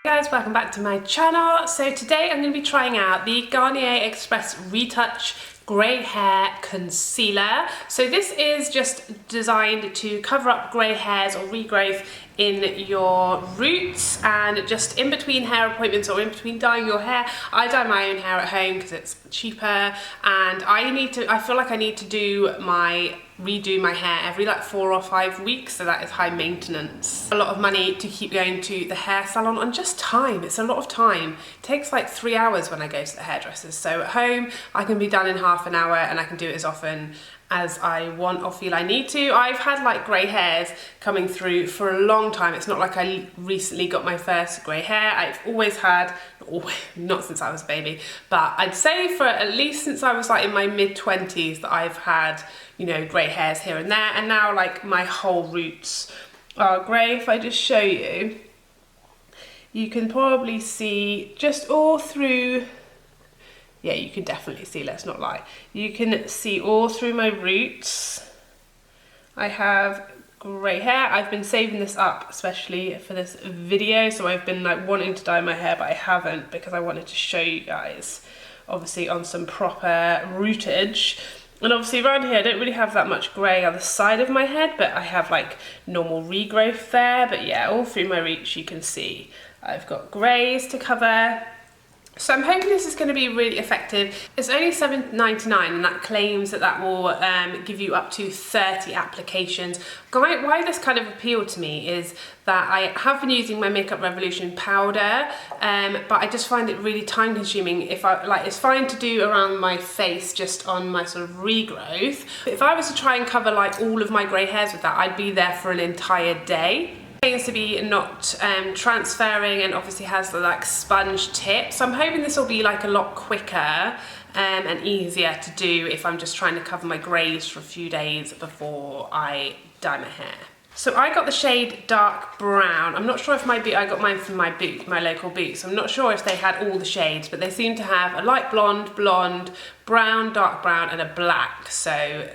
Hey guys, welcome back to my channel. So today I'm going to be trying out the Garnier Express Retouch Grey Hair Concealer. So this is just designed to cover up grey hairs or regrowth in your roots, and just in between hair appointments or in between dyeing your hair. I dye my own hair at home because it's cheaper, and I feel like I need to redo my hair every like 4 or 5 weeks, so that is high maintenance. A lot of money to keep going to the hair salon, and just time, it's a lot of time. It takes like 3 hours when I go to the hairdressers, so at home I can be done in half an hour and I can do it as often as I want or feel I need to. I've had like grey hairs coming through for a long time. It's not like I recently got my first grey hair. I've always had, not since I was a baby, but I'd say for at least since I was like in my mid-20s that I've had, you know, grey hairs here and there, and now like my whole roots are grey. If I just show you, you can probably see just all through. Yeah, you can definitely see, let's not lie. You can see all through my roots. I have grey hair. I've been saving this up especially for this video, so I've been like wanting to dye my hair, but I haven't because I wanted to show you guys, obviously, on some proper rootage. And obviously around here I don't really have that much grey on the side of my head, but I have like normal regrowth there. But yeah, all through my roots you can see I've got greys to cover. So I'm hoping this is going to be really effective. It's only $7.99, and that claims that that will give you up to 30 applications. Why this kind of appealed to me is that I have been using my Makeup Revolution powder, but I just find it really time consuming. It's fine to do around my face, just on my sort of regrowth. But if I was to try and cover like all of my grey hairs with that, I'd be there for an entire day. Seems to be not transferring, and obviously has the like sponge tip, so I'm hoping this will be like a lot quicker and easier to do if I'm just trying to cover my greys for a few days before I dye my hair. So I got the shade dark brown. I'm not sure if I got mine from my local Boots. I'm not sure if they had all the shades, but they seem to have a light blonde, brown, dark brown, and a black. So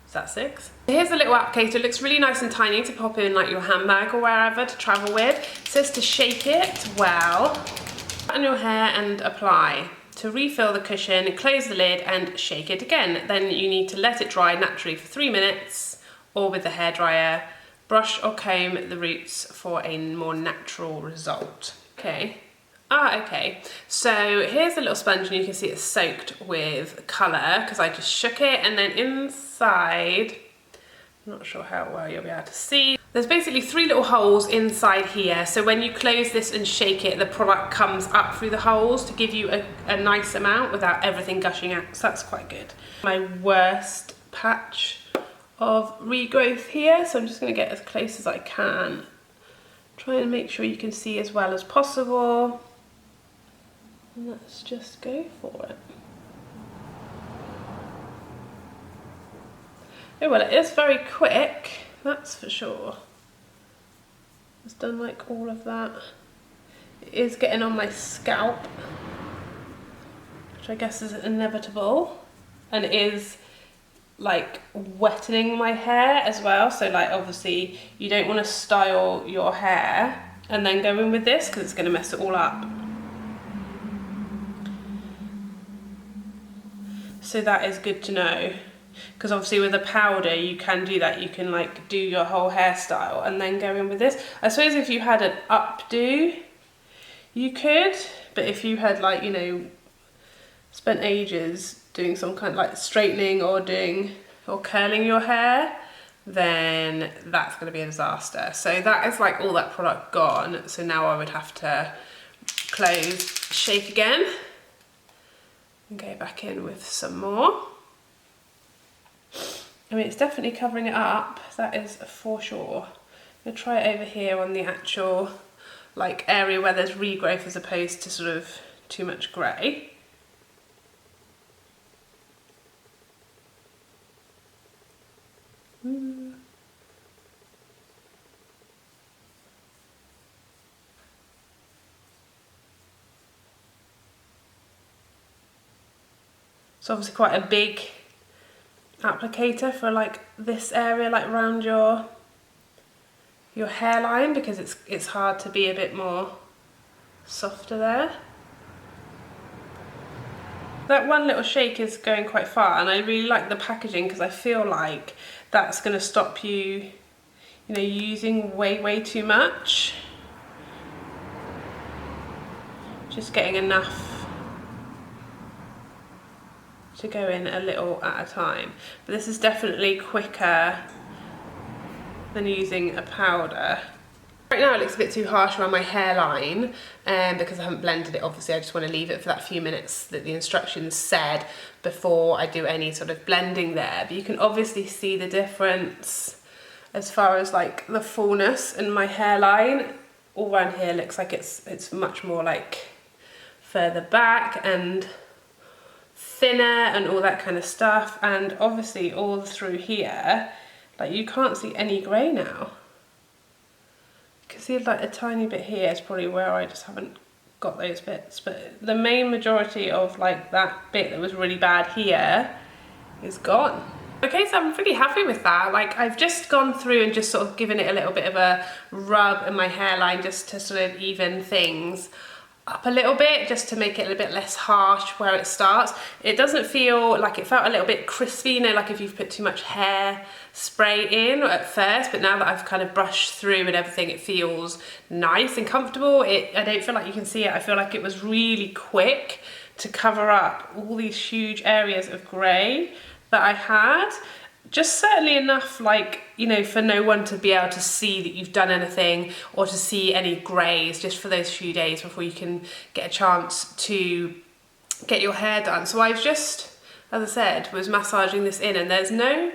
is that 6? Here's the little applicator. It looks really nice and tiny to pop in like your handbag or wherever to travel with. It says to shake it well on your hair and apply. To refill the cushion, close the lid and shake it again. Then you need to let it dry naturally for 3 minutes, or with the hairdryer. Brush or comb the roots for a more natural result. Okay. Okay, so here's a little sponge, and you can see it's soaked with colour because I just shook it, and then inside, I'm not sure how well you'll be able to see, there's basically 3 little holes inside here, so when you close this and shake it, the product comes up through the holes to give you a nice amount without everything gushing out, so that's quite good. My worst patch of regrowth here, so I'm just going to get as close as I can, try and make sure you can see as well as possible. Let's just go for it. Oh well, it is very quick, that's for sure. It's done like all of that. It is getting on my scalp, which I guess is inevitable, and it is like wetting my hair as well, so like obviously you don't want to style your hair and then go in with this because it's going to mess it all up. So that is good to know, because obviously with a powder you can do that. You can like do your whole hairstyle and then go in with this. I suppose if you had an updo you could, but if you had like, you know, spent ages doing some kind of like straightening or curling your hair, then that's going to be a disaster. So that is like all that product gone. So now I would have to close, shake again, and go back in with some more. I mean, it's definitely covering it up, that is for sure. I'm going to try it over here on the actual like area where there's regrowth as opposed to sort of too much grey. It's obviously quite a big applicator for like this area, like around your hairline, because it's hard to be a bit more softer there. That one little shake is going quite far, and I really like the packaging because I feel like that's going to stop you, you know, using way too much. Just getting enough to go in a little at a time. But this is definitely quicker than using a powder. Right now it looks a bit too harsh around my hairline because I haven't blended it. Obviously I just want to leave it for that few minutes that the instructions said before I do any sort of blending there. But you can obviously see the difference as far as like the fullness in my hairline. All around here looks like it's much more like further back and thinner and all that kind of stuff. And obviously all through here, like you can't see any grey now. You can see like a tiny bit here is probably where I just haven't got those bits, but the main majority of like that bit that was really bad here is gone. Okay, so I'm really happy with that. Like I've just gone through and just sort of given it a little bit of a rub in my hairline just to sort of even things up a little bit, just to make it a little bit less harsh where it starts. It doesn't feel like, it felt a little bit crispy, you know, like if you've put too much hair spray in at first, but now that I've kind of brushed through and everything, it feels nice and comfortable. I don't feel like you can see it. I feel like it was really quick to cover up all these huge areas of grey that I had. Just certainly enough, like, you know, for no one to be able to see that you've done anything or to see any greys, just for those few days before you can get a chance to get your hair done. So I've just, as I said, was massaging this in, and there's no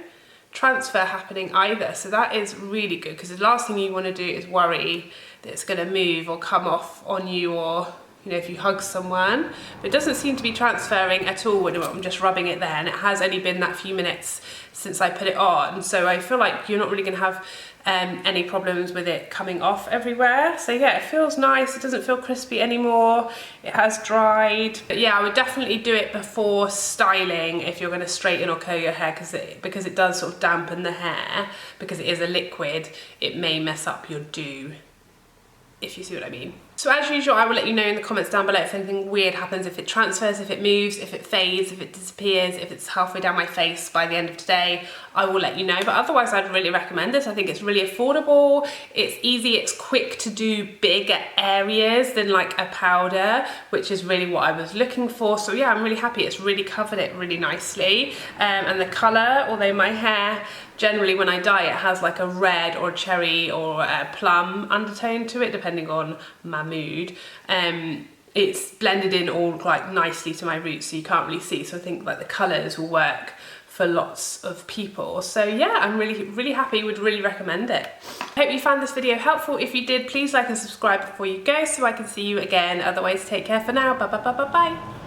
transfer happening either. So that is really good, because the last thing you want to do is worry that it's going to move or come off on you, or, you know, if you hug someone. But it doesn't seem to be transferring at all when I'm just rubbing it there, and it has only been that few minutes since I put it on, so I feel like you're not really going to have any problems with it coming off everywhere. So yeah, it feels nice. It doesn't feel crispy anymore. It has dried. But yeah, I would definitely do it before styling if you're going to straighten or curl your hair, because it does sort of dampen the hair. Because it is a liquid, it may mess up your do, if you see what I mean. So as usual, I will let you know in the comments down below if anything weird happens, if it transfers, if it moves, if it fades, if it disappears, if it's halfway down my face by the end of today. I will let you know, but otherwise I'd really recommend it. I think it's really affordable, it's easy, it's quick to do bigger areas than like a powder, which is really what I was looking for. So yeah, I'm really happy. It's really covered it really nicely. And the colour, although my hair generally when I dye it has like a red or cherry or a plum undertone to it, depending on my mood, it's blended in all quite nicely to my roots, so you can't really see. So I think like the colours will work for lots of people. So yeah, I'm really happy, would really recommend it. I hope you found this video helpful. If you did, please like and subscribe before you go so I can see you again. Otherwise, take care for now. Bye.